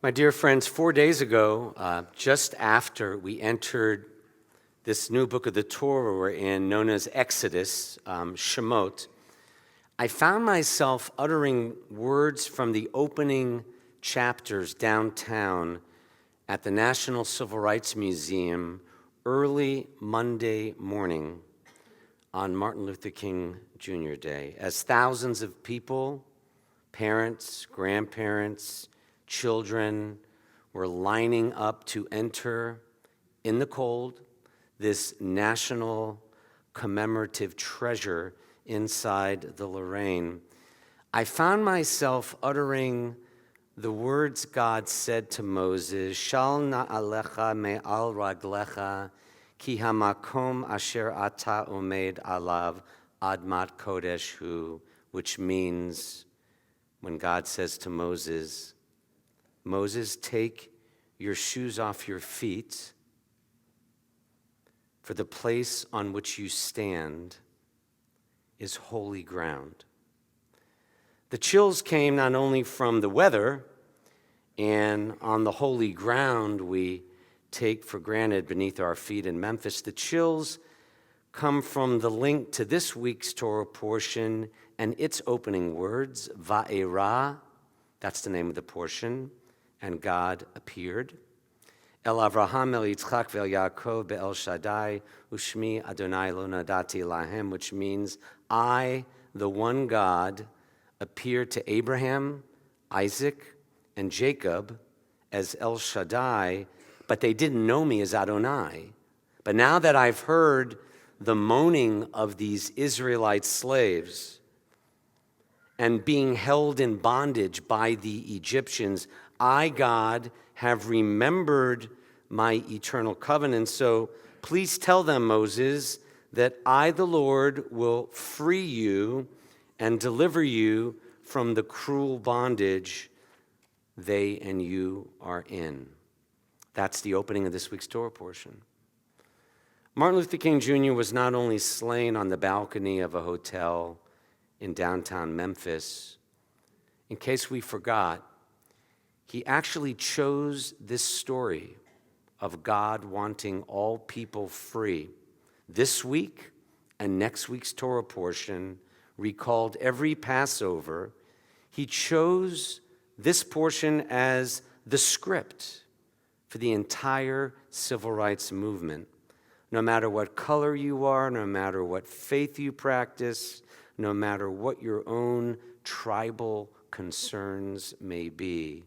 My dear friends, 4 days ago, just after we entered this new book of the Torah we're in, known as Exodus, Shemot, I found myself uttering words from the opening chapters downtown at the National Civil Rights Museum early Monday morning on Martin Luther King Jr. Day, as thousands of people, parents, grandparents, children were lining up to enter in the cold this national commemorative treasure inside the Lorraine. I found myself uttering the words God said to Moses, Shal na'alecha me'al raglecha ki hamakom asher ata omed alav admat kodesh hu, which means when God says to Moses, Moses, take your shoes off your feet, for the place on which you stand is holy ground. The chills came not only from the weather and on the holy ground we take for granted beneath our feet in Memphis. The chills come from the link to this week's Torah portion and its opening words, Va'era, that's the name of the portion, and God appeared. El Avraham, El Yitzchak, Ve'el Yaakov, Be'el Shaddai, Ushmi Adonai lo nadati lahem, which means, I, the one God, appeared to Abraham, Isaac, and Jacob as El Shaddai, but they didn't know me as Adonai. But now that I've heard the moaning of these Israelite slaves and being held in bondage by the Egyptians, I, God, have remembered my eternal covenant. So please tell them, Moses, that I, the Lord, will free you and deliver you from the cruel bondage they and you are in. That's the opening of this week's Torah portion. Martin Luther King Jr. was not only slain on the balcony of a hotel in downtown Memphis. In case we forgot, he actually chose this story of God wanting all people free. This week and next week's Torah portion recalled every Passover. He chose this portion as the script for the entire civil rights movement. No matter what color you are, no matter what faith you practice, no matter what your own tribal concerns may be,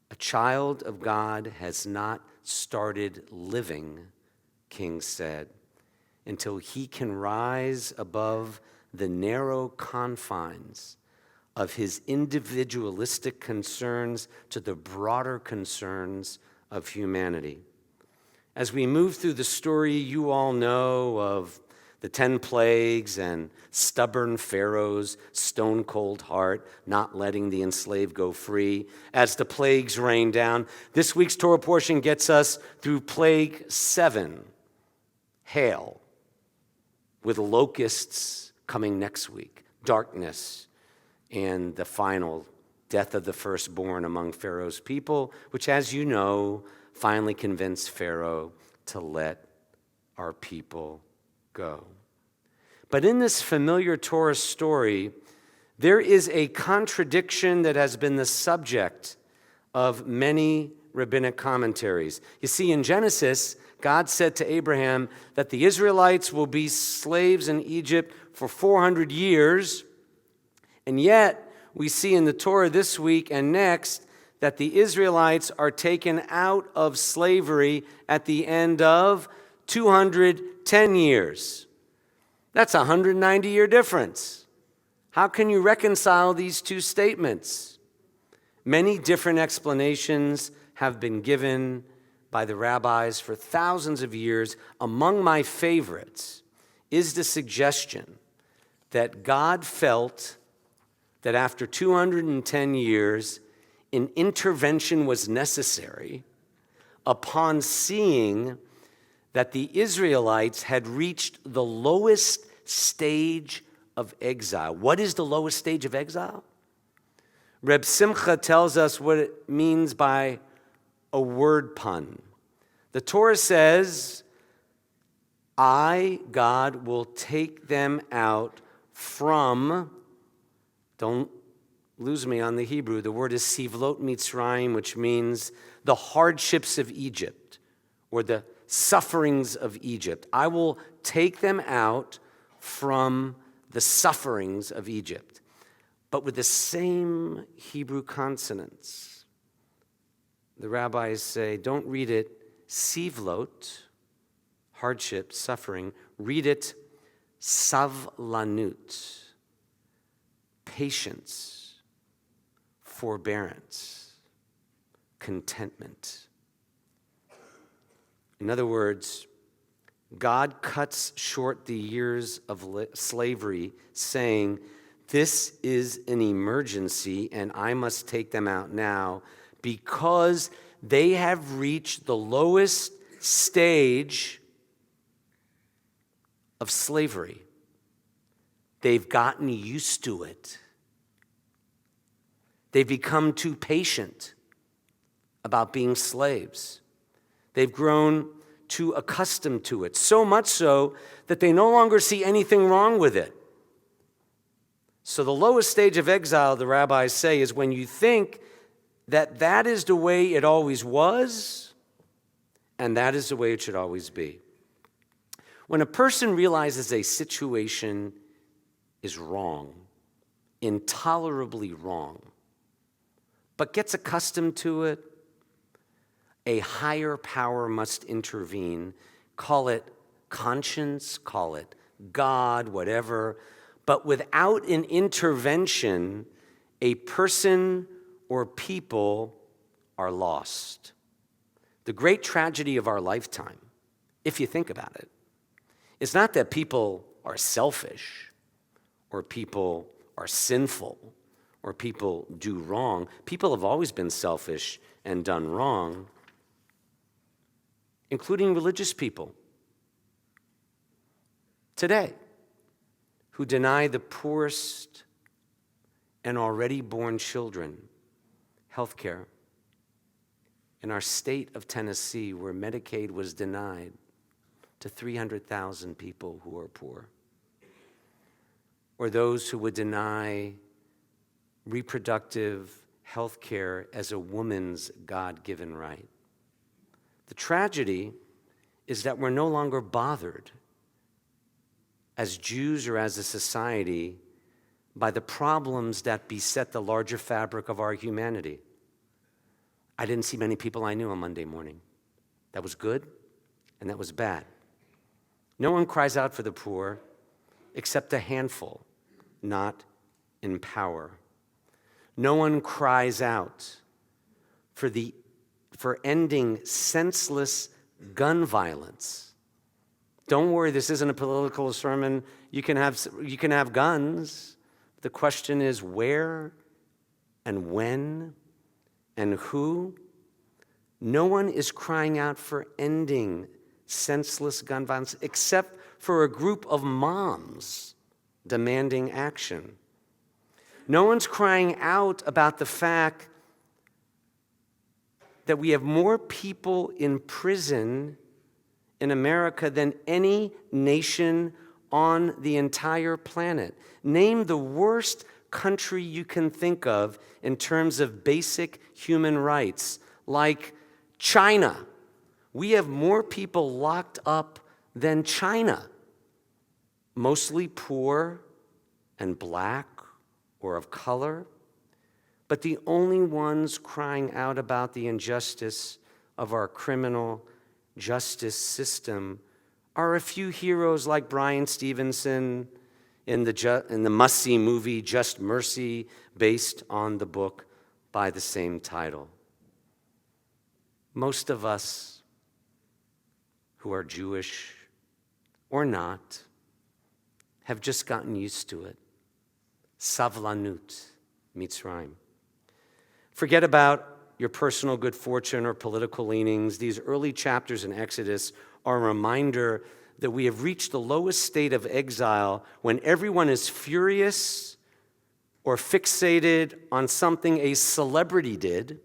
a child of God has not started living, King said, until he can rise above the narrow confines of his individualistic concerns to the broader concerns of humanity. As we move through the story, you all know of the 10 plagues and stubborn Pharaoh's stone-cold heart not letting the enslaved go free as the plagues rain down. This week's Torah portion gets us through plague 7, hail, with locusts coming next week, darkness, and the final death of the firstborn among Pharaoh's people, which, as you know, finally convinced Pharaoh to let our people go. But in this familiar Torah story, there is a contradiction that has been the subject of many rabbinic commentaries. You see, in Genesis, God said to Abraham that the Israelites will be slaves in Egypt for 400 years, and yet we see in the Torah this week and next that the Israelites are taken out of slavery at the end of 210 years. That's a 190-year difference. How can you reconcile these two statements? Many different explanations have been given by the rabbis for thousands of years. Among my favorites is the suggestion that God felt that after 210 years, an intervention was necessary upon seeing that the Israelites had reached the lowest stage of exile. What is the lowest stage of exile? Reb Simcha tells us what it means by a word pun. The Torah says, I, God, will take them out from, don't lose me on the Hebrew, the word is Sivlot Mitzrayim, which means the hardships of Egypt or the sufferings of Egypt. I will take them out from the sufferings of Egypt, but with the same Hebrew consonants. The rabbis say, don't read it Sivlot, hardship, suffering. Read it savlanut, patience, forbearance, contentment. In other words, God cuts short the years of slavery, saying, this is an emergency and I must take them out now because they have reached the lowest stage of slavery. They've gotten used to it. They've become too patient about being slaves. They've grown too accustomed to it, so much so that they no longer see anything wrong with it. So the lowest stage of exile, the rabbis say, is when you think that that is the way it always was, and that is the way it should always be. When a person realizes a situation is wrong, intolerably wrong, but gets accustomed to it, a higher power must intervene. Call it conscience, call it God, whatever. But without an intervention, a person or people are lost. The great tragedy of our lifetime, if you think about it, is not that people are selfish or people are sinful or people do wrong. People have always been selfish and done wrong, including religious people today who deny the poorest and already born children health care. In our state of Tennessee, where Medicaid was denied to 300,000 people who are poor, or those who would deny reproductive health care as a woman's God-given right. The tragedy is that we're no longer bothered as Jews or as a society by the problems that beset the larger fabric of our humanity. I didn't see many people I knew on Monday morning. That was good and that was bad. No one cries out for the poor except a handful, not in power. No one cries out for ending senseless gun violence. Don't worry, this isn't a political sermon. You can have guns. The question is where and when and who. No one is crying out for ending senseless gun violence except for a group of moms demanding action. No one's crying out about the fact that we have more people in prison in America than any nation on the entire planet. Name the worst country you can think of in terms of basic human rights, like China. We have more people locked up than China, mostly poor and black or of color. But the only ones crying out about the injustice of our criminal justice system are a few heroes like Brian Stevenson in the must-see movie Just Mercy, based on the book by the same title. Most of us who are Jewish or not have just gotten used to it. Savlanut, Mitzrayim. Forget about your personal good fortune or political leanings. These early chapters in Exodus are a reminder that we have reached the lowest state of exile when everyone is furious or fixated on something a celebrity did,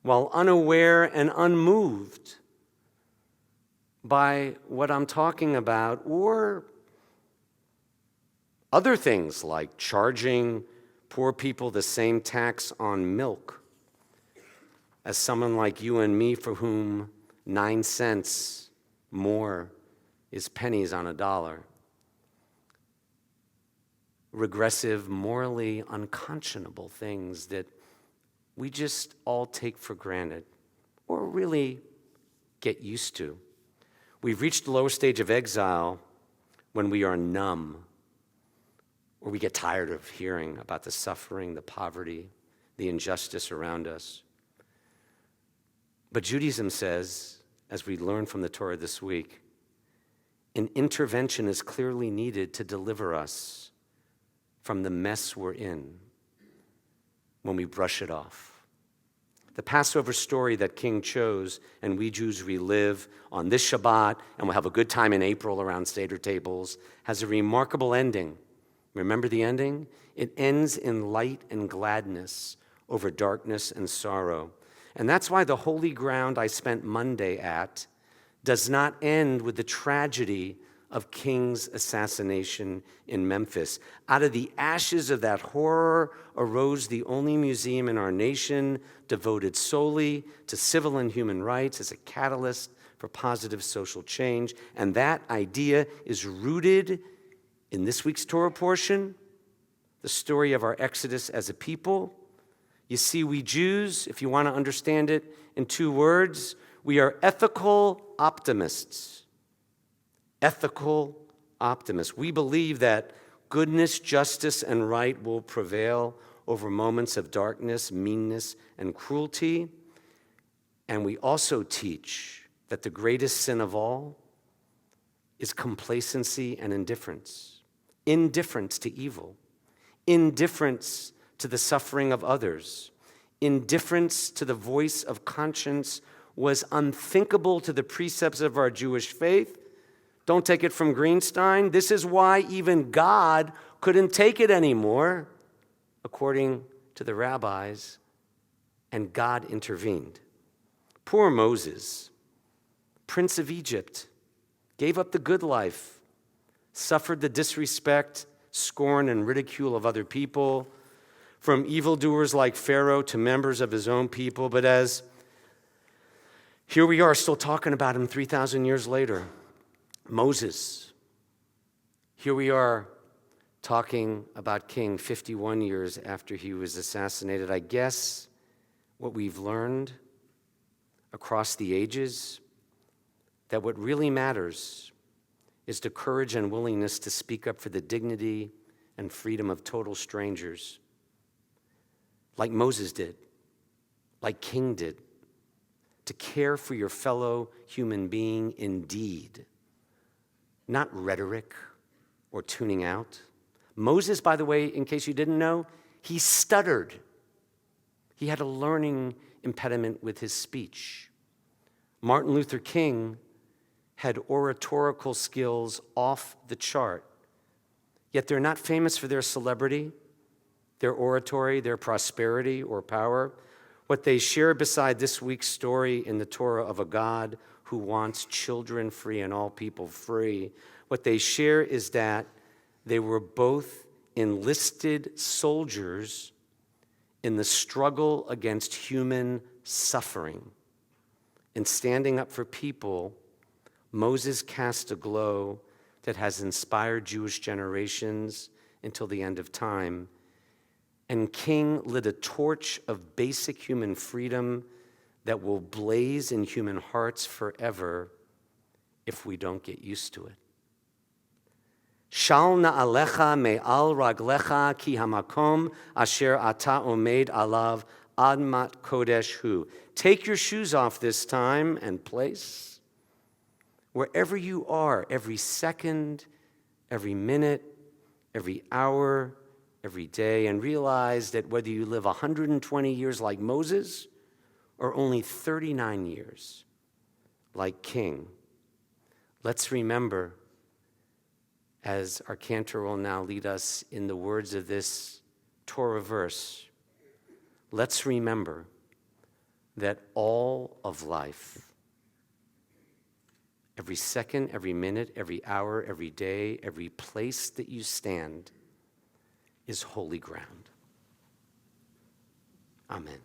while unaware and unmoved by what I'm talking about, or other things like charging poor people the same tax on milk as someone like you and me, for whom 9 cents more is pennies on a dollar. Regressive, morally unconscionable things that we just all take for granted or really get used to. We've reached the lower stage of exile when we are numb, or we get tired of hearing about the suffering, the poverty, the injustice around us. But Judaism says, as we learn from the Torah this week, an intervention is clearly needed to deliver us from the mess we're in when we brush it off. The Passover story that King chose and we Jews relive on this Shabbat, and we'll have a good time in April around Seder tables, has a remarkable ending. Remember the ending? It ends in light and gladness over darkness and sorrow. And that's why the holy ground I spent Monday at does not end with the tragedy of King's assassination in Memphis. Out of the ashes of that horror arose the only museum in our nation devoted solely to civil and human rights as a catalyst for positive social change. And that idea is rooted in this week's Torah portion, the story of our exodus as a people. You see, we Jews, if you want to understand it in 2 words, we are ethical optimists. Ethical optimists. We believe that goodness, justice, and right will prevail over moments of darkness, meanness, and cruelty. And we also teach that the greatest sin of all is complacency and indifference. Indifference to evil. Indifference to the suffering of others. Indifference to the voice of conscience was unthinkable to the precepts of our Jewish faith. Don't take it from Greenstein. This is why even God couldn't take it anymore, according to the rabbis, and God intervened. Poor Moses, Prince of Egypt, gave up the good life, suffered the disrespect, scorn, and ridicule of other people, from evildoers like Pharaoh to members of his own people. But as here we are still talking about him 3,000 years later, Moses. Here we are talking about King 51 years after he was assassinated. I guess what we've learned across the ages, that what really matters is the courage and willingness to speak up for the dignity and freedom of total strangers, like Moses did, like King did, to care for your fellow human being in deed, not rhetoric or tuning out. Moses, by the way, in case you didn't know, he stuttered. He had a learning impediment with his speech. Martin Luther King had oratorical skills off the chart, yet they're not famous for their celebrity, their oratory, their prosperity, or power. What they share beside this week's story in the Torah of a God who wants children free and all people free, what they share is that they were both enlisted soldiers in the struggle against human suffering. In standing up for people, Moses cast a glow that has inspired Jewish generations until the end of time. And King lit a torch of basic human freedom that will blaze in human hearts forever if we don't get used to it. Shal na'alecha me'al raglecha ki hamakom asher ata omed alav admat kodesh hu. Take your shoes off this time and place. Wherever you are, every second, every minute, every hour, every day, and realize that whether you live 120 years like Moses or only 39 years like King, let's remember, as our cantor will now lead us in the words of this Torah verse, let's remember that all of life, every second, every minute, every hour, every day, every place that you stand is holy ground. Amen.